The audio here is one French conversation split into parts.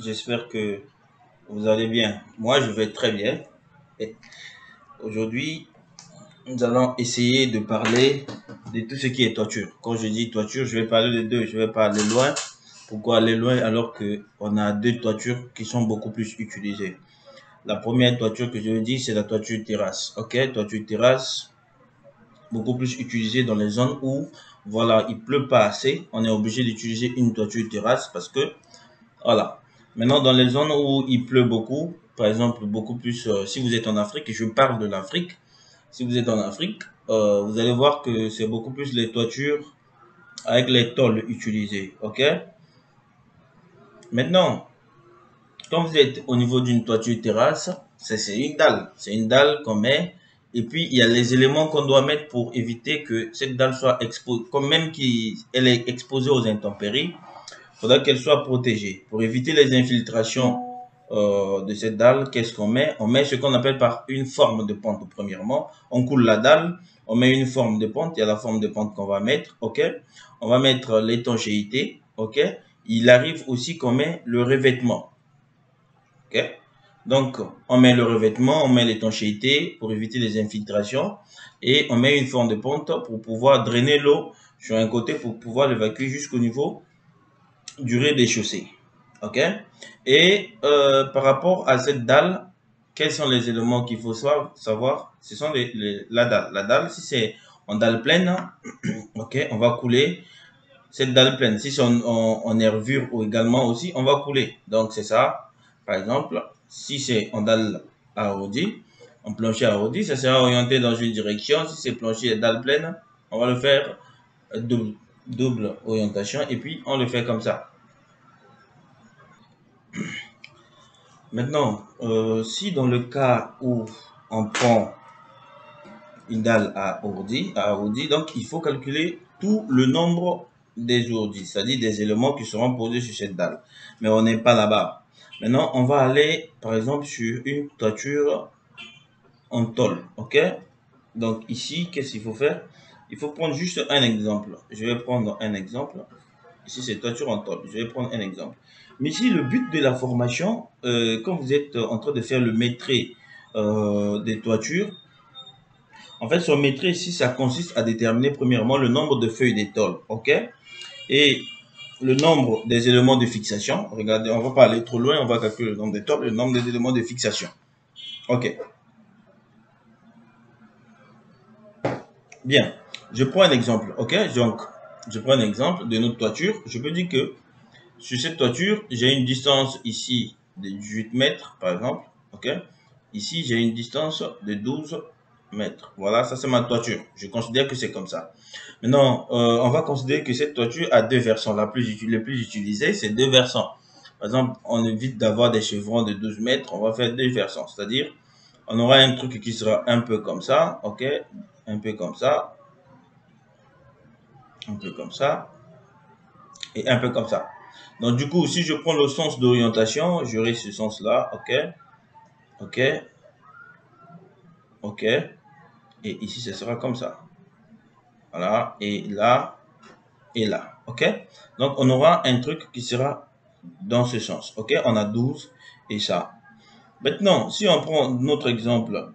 J'espère que vous allez bien. Moi, je vais très bien. Et aujourd'hui, nous allons essayer de parler de tout ce qui est toiture. Quand je dis toiture, je vais parler de deux. Je vais parler loin. Pourquoi aller loin alors que on a deux toitures qui sont beaucoup plus utilisées? La première toiture que je veux dire, c'est la toiture terrasse. Ok, toiture terrasse, beaucoup plus utilisée dans les zones où, voilà, il pleut pas assez. On est obligé d'utiliser une toiture terrasse parce que voilà. Maintenant, dans les zones où il pleut beaucoup, par exemple, beaucoup plus, si vous êtes en Afrique, et je parle de l'Afrique, si vous êtes en Afrique, vous allez voir que c'est beaucoup plus les toitures avec les tôles utilisées. OK? Maintenant, quand vous êtes au niveau d'une toiture terrasse, c'est une dalle. C'est une dalle qu'on met. Et puis, il y a les éléments qu'on doit mettre pour éviter que cette dalle soit exposée, comme même qu'elle est exposée aux intempéries, il faudra qu'elle soit protégée. Pour éviter les infiltrations de cette dalle, qu'est-ce qu'on met? On met ce qu'on appelle par une forme de pente, premièrement. On coule la dalle, on met une forme de pente. Il y a la forme de pente qu'on va mettre, ok? On va mettre l'étanchéité, ok? Il arrive aussi qu'on met le revêtement, ok? Donc, on met le revêtement, on met l'étanchéité pour éviter les infiltrations et on met une forme de pente pour pouvoir drainer l'eau sur un côté pour pouvoir l'évacuer jusqu'au niveau du rez-de-chaussée. OK? Et par rapport à cette dalle, quels sont les éléments qu'il faut savoir? Ce sont la dalle. La dalle, si c'est en dalle pleine, OK, on va couler cette dalle pleine. Si c'est en nervure ou également aussi, on va couler. Donc c'est ça. Par exemple, si c'est en dalle arrondie, en plancher arrondi, ça sera orienté dans une direction. Si c'est plancher dalle pleine, on va le faire double orientation et puis on le fait comme ça. Maintenant, si dans le cas où on prend une dalle à ordi, donc il faut calculer tout le nombre des ourdis, c'est-à-dire des éléments qui seront posés sur cette dalle. Mais on n'est pas là-bas. Maintenant, on va aller, par exemple, sur une toiture en tôle, ok? Donc ici, qu'est-ce qu'il faut faire? Il faut prendre juste un exemple. Je vais prendre un exemple. Ici, c'est toiture en tôle. Je vais prendre un exemple. Mais ici, le but de la formation, quand vous êtes en train de faire le métré des toitures, en fait, son métré ici, ça consiste à déterminer premièrement le nombre de feuilles des tôles, ok? Et le nombre des éléments de fixation. Regardez, on va pas aller trop loin, on va calculer le nombre des tôles, le nombre des éléments de fixation. Ok. Bien. Je prends un exemple, ok? Donc, je prends un exemple de notre toiture. Je peux dire que sur cette toiture, j'ai une distance ici de 18 mètres, par exemple. Ok. Ici, j'ai une distance de 12 mètres. Voilà, ça c'est ma toiture. Je considère que c'est comme ça. Maintenant, on va considérer que cette toiture a deux versants. Les plus utilisés, c'est deux versants. Par exemple, on évite d'avoir des chevrons de 12 mètres. On va faire deux versants. C'est-à-dire, on aura un truc qui sera un peu comme ça. Ok. Un peu comme ça. Un peu comme ça. Et un peu comme ça. Donc du coup, si je prends le sens d'orientation, j'aurai ce sens-là, ok, ok, ok, et ici ce sera comme ça, voilà, et là, ok. Donc on aura un truc qui sera dans ce sens, ok. On a 12 et ça. Maintenant, si on prend notre exemple,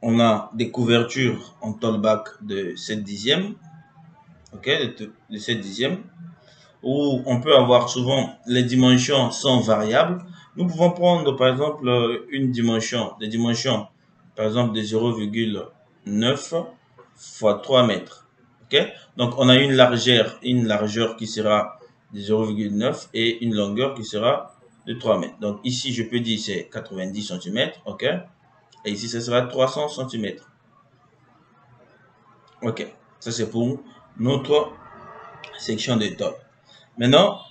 on a des couvertures en tollback de 7 dixièmes, ok, de 7 dixièmes, où on peut avoir souvent les dimensions sont variables. Nous pouvons prendre par exemple une dimension, des dimensions par exemple de 0,9 fois 3 mètres. Ok? Donc on a une largeur qui sera de 0,9 et une longueur qui sera de 3 mètres. Donc ici je peux dire c'est 90 cm, ok? Et ici ce sera 300 cm. Ok, ça c'est pour notre section de tôle. Maintenant,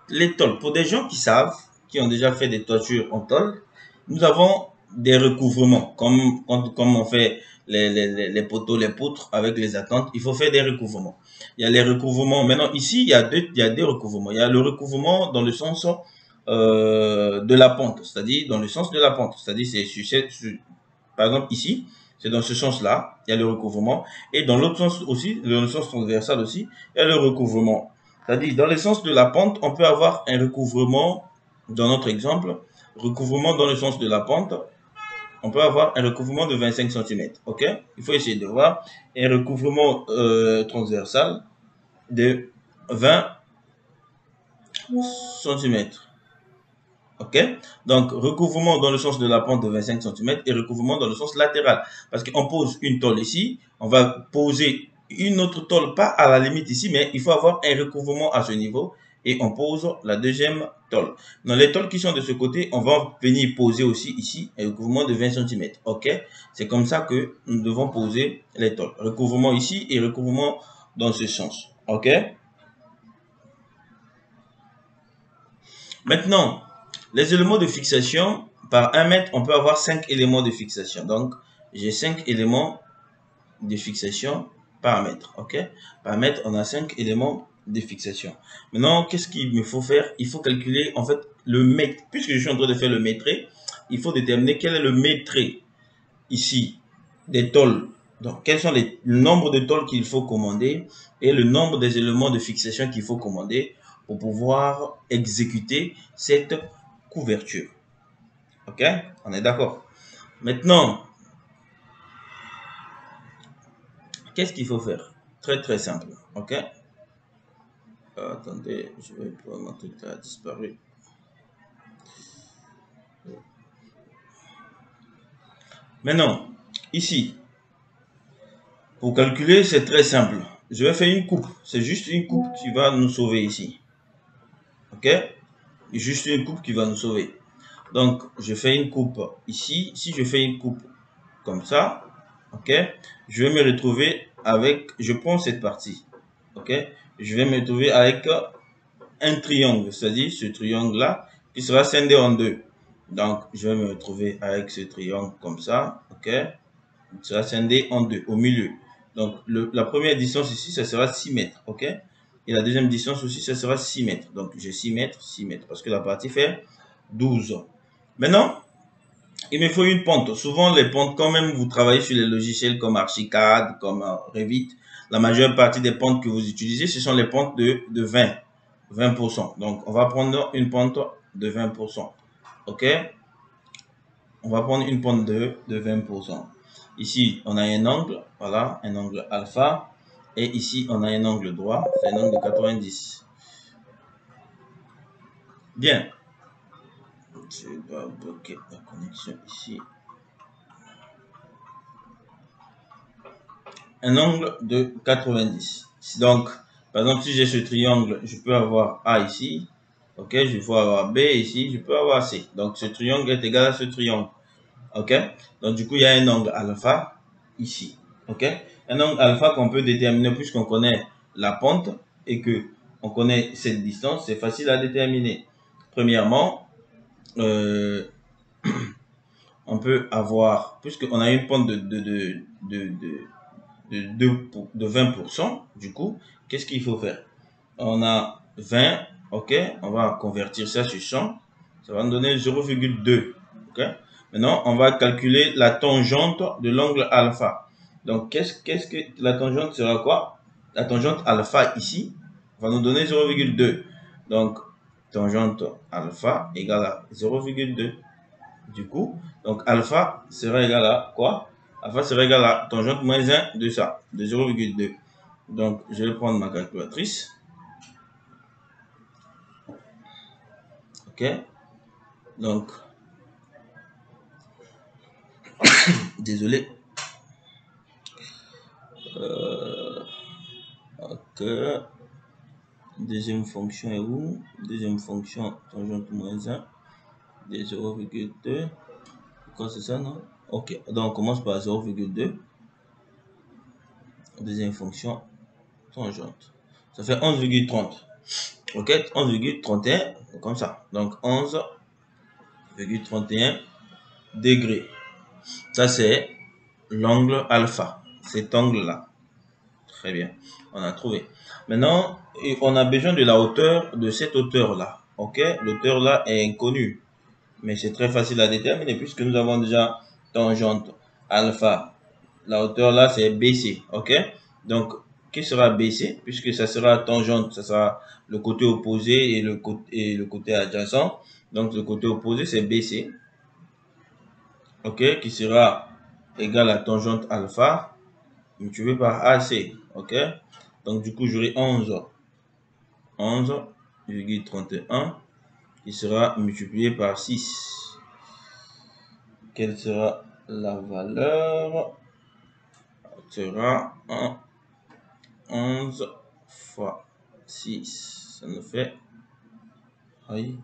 les tôles, pour des gens qui savent, qui ont déjà fait des toitures en tôle, nous avons des recouvrements. Comme on fait les poteaux, les poutres avec les attentes, il faut faire des recouvrements. Il y a les recouvrements. Maintenant, ici, il y a deux recouvrements. Il y a le recouvrement dans le sens de la pente, c'est-à-dire dans le sens de la pente. C'est-à-dire, par exemple, ici, c'est dans ce sens-là, il y a le recouvrement. Et dans l'autre sens aussi, dans le sens transversal aussi, il y a le recouvrement. C'est-à-dire, dans le sens de la pente, on peut avoir un recouvrement, dans notre exemple, recouvrement dans le sens de la pente, on peut avoir un recouvrement de 25 cm. Ok? Il faut essayer de voir. Un recouvrement transversal de 20 cm. Ok? Donc, recouvrement dans le sens de la pente de 25 cm et recouvrement dans le sens latéral. Parce qu'on pose une tôle ici, on va poser une autre tôle, pas à la limite ici, mais il faut avoir un recouvrement à ce niveau et on pose la deuxième tôle. Dans les tôles qui sont de ce côté, on va venir poser aussi ici un recouvrement de 20 cm. Ok? C'est comme ça que nous devons poser les tôles. Recouvrement ici et recouvrement dans ce sens. Ok? Maintenant, les éléments de fixation, par 1 mètre, on peut avoir 5 éléments de fixation. Donc, j'ai 5 éléments de fixation par mètre. Ok? Par mètre, on a 5 éléments de fixation. Maintenant, qu'est-ce qu'il me faut faire? Il faut calculer, en fait, le mètre. Puisque je suis en train de faire le mètré, il faut déterminer quel est le mètré ici des tôles. Donc, quels sont le nombre de tôles qu'il faut commander et le nombre des éléments de fixation qu'il faut commander pour pouvoir exécuter cette couverture. Ok? On est d'accord. Maintenant, qu'est-ce qu'il faut faire? Très très simple. Ok? Attendez, je vais voir mon truc qui a disparu. Maintenant, ici, pour calculer, c'est très simple. Je vais faire une coupe. C'est juste une coupe qui va nous sauver ici. Ok? Juste une coupe qui va nous sauver. Donc, je fais une coupe ici. Si je fais une coupe comme ça, ok, je vais me retrouver avec, je prends cette partie, ok, je vais me retrouver avec un triangle, c'est-à-dire ce triangle-là qui sera scindé en deux. Donc, je vais me retrouver avec ce triangle comme ça, ok, il sera scindé en deux, au milieu. Donc, la première distance ici, ça sera 6 mètres, ok, et la deuxième distance aussi, ça sera 6 mètres. Donc, j'ai 6 mètres, parce que la partie fait 12. Maintenant, il me faut une pente. Souvent, les pentes, quand même vous travaillez sur les logiciels comme Archicad, comme Revit, la majeure partie des pentes que vous utilisez, ce sont les pentes de 20%. Donc, on va prendre une pente de 20%. OK? On va prendre une pente de 20%. Ici, on a un angle, voilà, un angle alpha. Et ici, on a un angle droit, c'est un angle de 90. Bien. Je dois bloquer la connexion ici. Un angle de 90. Donc, par exemple, si j'ai ce triangle, je peux avoir A ici. Ok, je peux avoir B ici, je peux avoir C. Donc, ce triangle est égal à ce triangle. Ok, donc du coup, il y a un angle alpha ici. Ok, un angle alpha qu'on peut déterminer puisqu'on connaît la pente et que on connaît cette distance, c'est facile à déterminer. Premièrement, on peut avoir, puisqu'on a une pente de 20%, du coup, qu'est-ce qu'il faut faire? On a 20, ok, on va convertir ça sur 100, ça va nous donner 0,2, ok. Maintenant, on va calculer la tangente de l'angle alpha. Donc, qu'est-ce que la tangente sera quoi? La tangente alpha ici va nous donner 0,2. Donc, tangente alpha égale à 0,2. Du coup, donc alpha sera égal à quoi? Alpha sera égal à tangente moins 1 de ça, de 0,2. Donc, je vais prendre ma calculatrice. Ok. Donc, désolé. Ok. Deuxième fonction est où? Deuxième fonction, tangente moins 1 de 0,2. Quoi, c'est ça, non? Ok. Donc, on commence par 0,2. Deuxième fonction, tangente. Ça fait 11,30. Ok, 11,31, comme ça. Donc 11,31 degrés. Ça, c'est l'angle alpha. Cet angle-là. Très bien. On a trouvé. Maintenant, on a besoin de la hauteur de cette hauteur-là. Ok, l'hauteur-là est inconnue. Mais c'est très facile à déterminer puisque nous avons déjà tangente alpha. La hauteur là, c'est BC. Ok, donc qui sera BC, puisque ça sera tangente, ça sera le côté opposé et le côté adjacent. Donc le côté opposé, c'est BC, ok, qui sera égal à tangente alpha multiplié par AC, ok. Donc du coup, j'aurai 11,31 qui sera multiplié par 6. Quelle sera la valeur? Sera 11 fois 6. Ça nous fait... Aïe.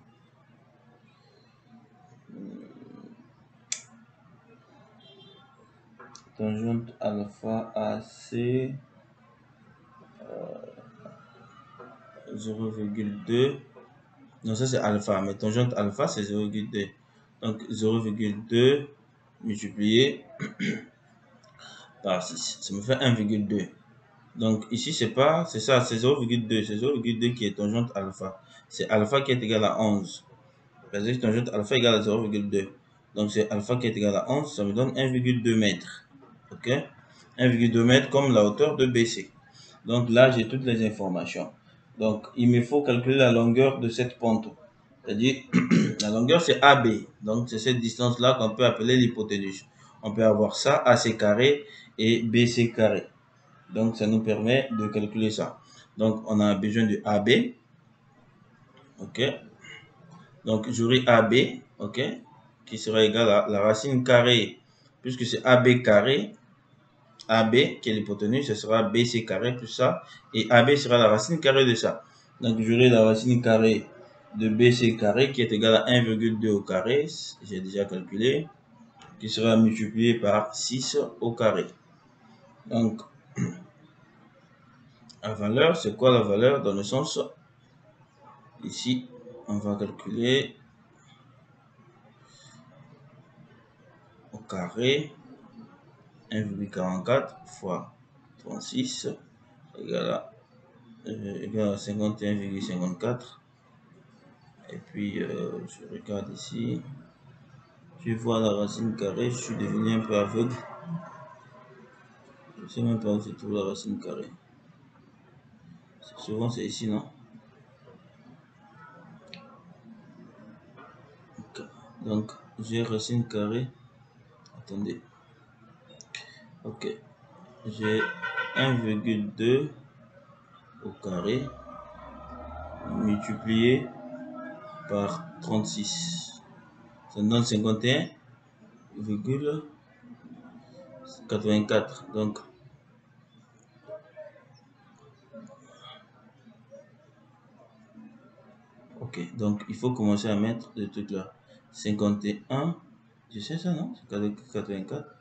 Tangente alpha AC 0,2. Non, ça c'est alpha, mais tangente alpha c'est 0,2. Donc 0,2 multiplié par 6. Ça me fait 1,2. Donc ici c'est pas, c'est ça, c'est 0,2. C'est 0,2 qui est tangente alpha. C'est alpha qui est égal à 11. C'est-à-dire que tangente alpha égale à 0,2. Donc c'est alpha qui est égal à 11, ça me donne 1,2 mètres. Ok, 1,2 mètres comme la hauteur de BC. Donc là, j'ai toutes les informations. Donc, il me faut calculer la longueur de cette pente. C'est-à-dire, la longueur, c'est AB. Donc, c'est cette distance-là qu'on peut appeler l'hypoténuse. On peut avoir ça, AC carré et BC carré. Donc, ça nous permet de calculer ça. Donc, on a besoin de AB. OK. Donc, j'aurai AB, OK, qui sera égal à la racine carrée, puisque c'est AB carré. AB, qui est l'hypoténuse, ce sera BC carré plus ça. Et AB sera la racine carrée de ça. Donc, j'aurai la racine carrée de BC carré qui est égale à 1,2 au carré. J'ai déjà calculé. Qui sera multiplié par 6 au carré. Donc, la valeur, c'est quoi la valeur dans le sens ici, on va calculer au carré 1,44 fois 36 égale à 51,54. Et puis, je regarde ici. Je vois la racine carrée. Je suis devenu un peu aveugle. Je ne sais même pas où se trouve la racine carrée. Souvent, c'est ici, non? Okay. Donc, j'ai racine carrée. Attendez. Ok. J'ai 1,2 au carré multiplié par 36. Ça donne 51,84. Donc, ok. Donc, il faut commencer à mettre le truc là. 51. Je sais ça, non? 84.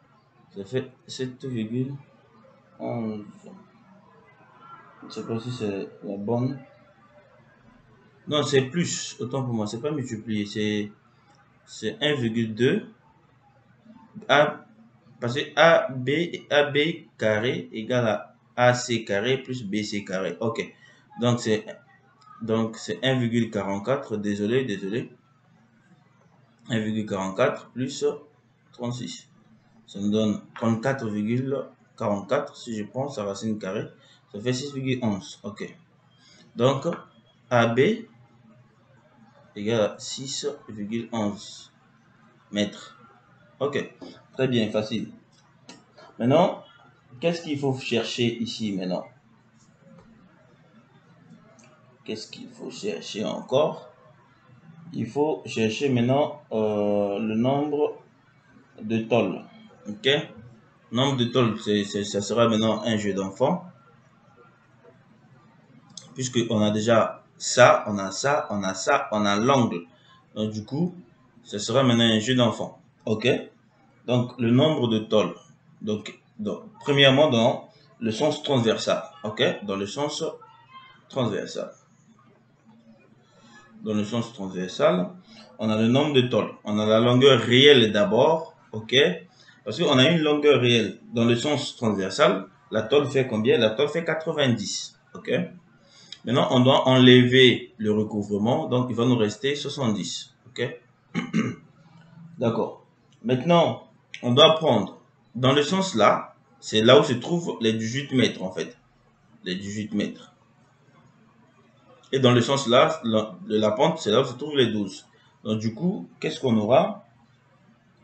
Ça fait 7,11. Je ne sais pas si c'est la bonne. Non, c'est plus. Autant pour moi. C'est pas multiplié. C'est 1,2. Parce que AB carré égale à AC carré plus BC carré. Ok. Donc c'est 1,44. Désolé. 1,44 plus 36. Ça nous donne 34,44. Si je prends sa racine carrée, ça fait 6,11. Ok. Donc, AB égale à 6,11 mètres. Ok. Très bien, facile. Maintenant, qu'est-ce qu'il faut chercher ici maintenant? Qu'est-ce qu'il faut chercher encore? Il faut chercher maintenant le nombre de tôles. Ok? Nombre de tôles, ça sera maintenant un jeu d'enfant. Puisqu'on a déjà ça, on a ça, on a ça, on a l'angle. Donc du coup, ce sera maintenant un jeu d'enfant. Ok? Donc le nombre de tôles. Donc, premièrement dans le sens transversal. Ok? Dans le sens transversal. Dans le sens transversal, on a le nombre de tôles. On a la longueur réelle d'abord. Ok? Parce qu'on a une longueur réelle. Dans le sens transversal, la tôle fait combien? La tôle fait 90. Ok? Maintenant, on doit enlever le recouvrement, donc il va nous rester 70. Ok? D'accord. Maintenant, on doit prendre, dans le sens là, c'est là où se trouvent les 18 mètres en fait. les 18 mètres. Et dans le sens là, de la pente, c'est là où se trouvent les 12. Donc du coup, qu'est-ce qu'on aura?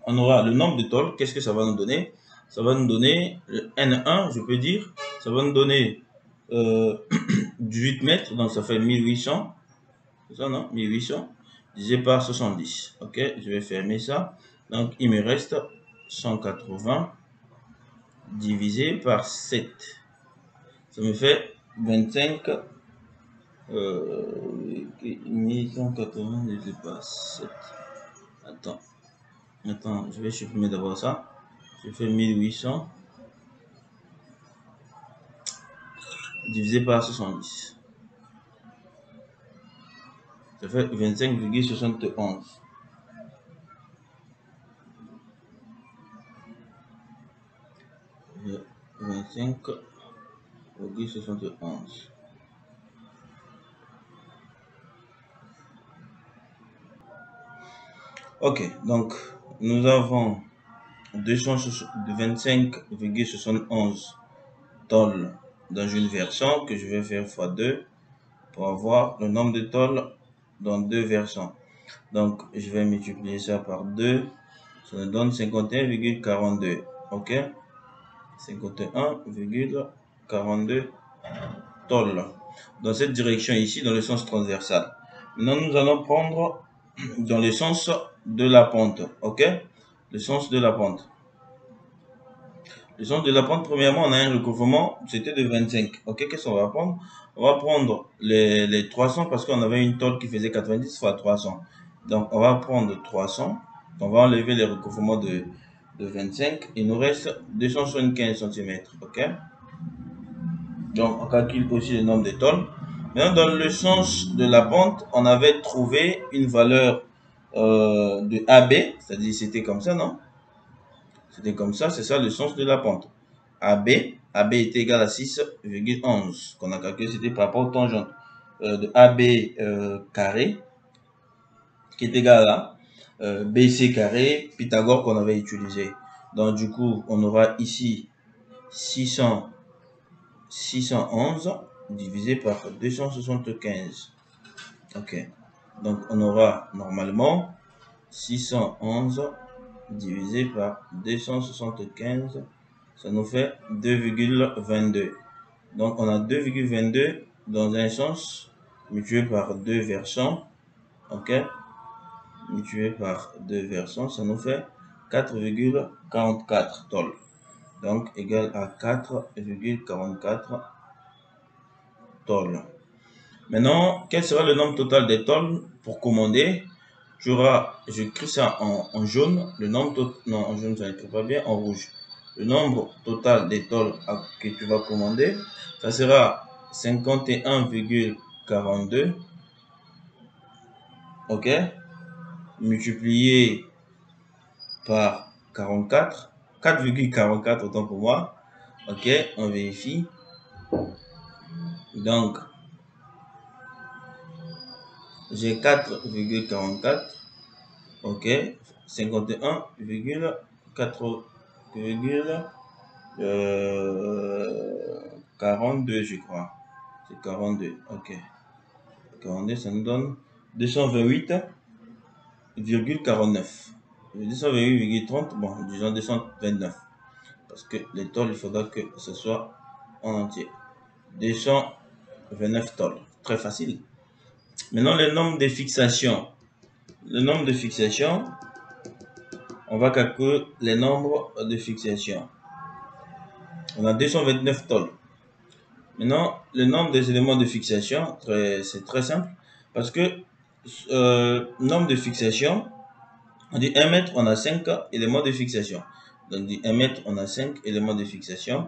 On aura le nombre de tôles. Qu'est-ce que ça va nous donner? Ça va nous donner le N1, je peux dire. Ça va nous donner 18 mètres, donc ça fait 1800. C'est ça, non? 1800 divisé par 70. Ok, je vais fermer ça. Donc il me reste 180 divisé par 7. Ça me fait 25. 1180 divisé par 7. Attends, je vais supprimer d'abord ça. Je fais 1800 divisé par 70. Ça fait 25,71. Et 25,71. Ok, donc nous avons 25,71 tôles dans une version que je vais faire x2 pour avoir le nombre de tôles dans deux versions. Donc je vais multiplier ça par 2, ça nous donne 51,42. Ok, 51,42 tôles dans cette direction ici, dans le sens transversal. Maintenant nous allons prendre dans le sens de la pente. Ok, le sens de la pente. Le sens de la pente, premièrement, on a un recouvrement, c'était de 25. Ok, qu'est-ce qu'on va prendre? On va prendre les 300 parce qu'on avait une tôle qui faisait 90 fois 300. Donc, on va prendre 300. On va enlever les recouvrements de 25. Il nous reste 275 cm. Ok? Donc, on calcule aussi le nombre de tôles. Maintenant, dans le sens de la pente, on avait trouvé une valeur de AB, c'est-à-dire c'était comme ça, non? C'était comme ça, c'est ça le sens de la pente. AB est égal à 6,11 qu'on a calculé, c'était par rapport aux tangentes de AB carré qui est égal à BC carré, Pythagore qu'on avait utilisé. Donc du coup, on aura ici 611 divisé par 275. Ok. Donc on aura normalement 611 divisé par 275, ça nous fait 2,22. Donc on a 2,22 dans un sens, multiplié par deux versants. Ok, multiplié par deux versants, ça nous fait 4,44 tôles. Donc égal à 4,44 tôles. Maintenant, quel sera le nombre total des tôles pour commander? Tu auras, j'écris ça en jaune, le nombre non, en jaune ça n'écrit pas bien, en rouge. Le nombre total des tôles que tu vas commander, ça sera 51,42, ok, multiplié par 44, 4,44 autant pour moi, ok, on vérifie. Donc, j'ai 4,44, ok, 51,42 je crois. C'est 42, ok. 42, ça nous donne 228,49. 228,30, bon, disons 229. Parce que les tôles, il faudra que ce soit en entier. 229 tôles. Très facile. Maintenant, le nombre de fixations. Le nombre de fixations, on va calculer les nombres de fixations. On a 229 tôles. Maintenant, le nombre des éléments de fixation, c'est très simple. Parce que nombre de fixation, on dit 1 mètre, on a 5 éléments de fixation. Donc, on dit 1 mètre, on a 5 éléments de fixation.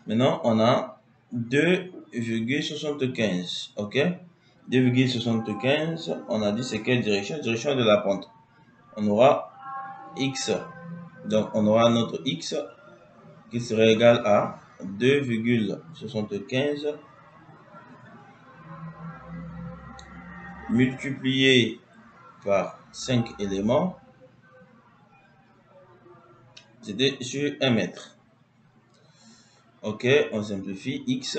Maintenant, on a 2,75. Ok? 2,75, on a dit c'est quelle direction? Direction de la pente. On aura X. Donc, on aura notre X qui serait égal à 2,75 multiplié par 5 éléments, c'était sur 1 mètre. Ok, on simplifie. X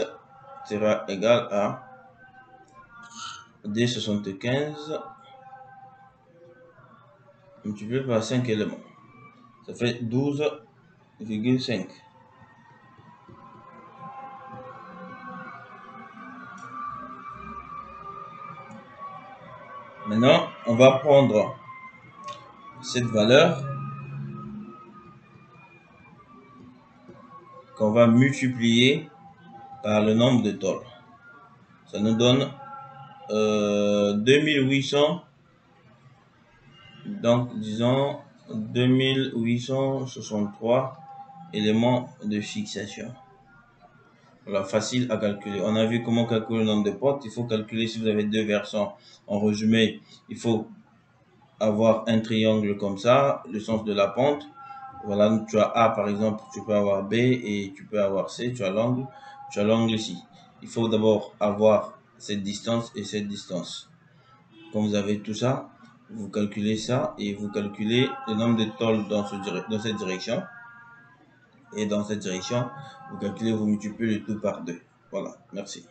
sera égal à D75 multiplié par 5 éléments. Ça fait 12,5. Maintenant, on va prendre cette valeur qu'on va multiplier par le nombre de tôles. Ça nous donne 2800, donc disons 2863 éléments de fixation. Voilà, facile à calculer. On a vu comment calculer le nombre de portes. Il faut calculer si vous avez deux versants. En résumé, il faut avoir un triangle comme ça, le sens de la pente. Voilà, tu as A par exemple, tu peux avoir B et tu peux avoir C, tu as l'angle ici. Il faut d'abord avoir cette distance et cette distance. Quand vous avez tout ça, vous calculez ça et vous calculez le nombre de tôles dans cette direction. Et dans cette direction, vous calculez, vous multipliez le tout par 2. Voilà, merci.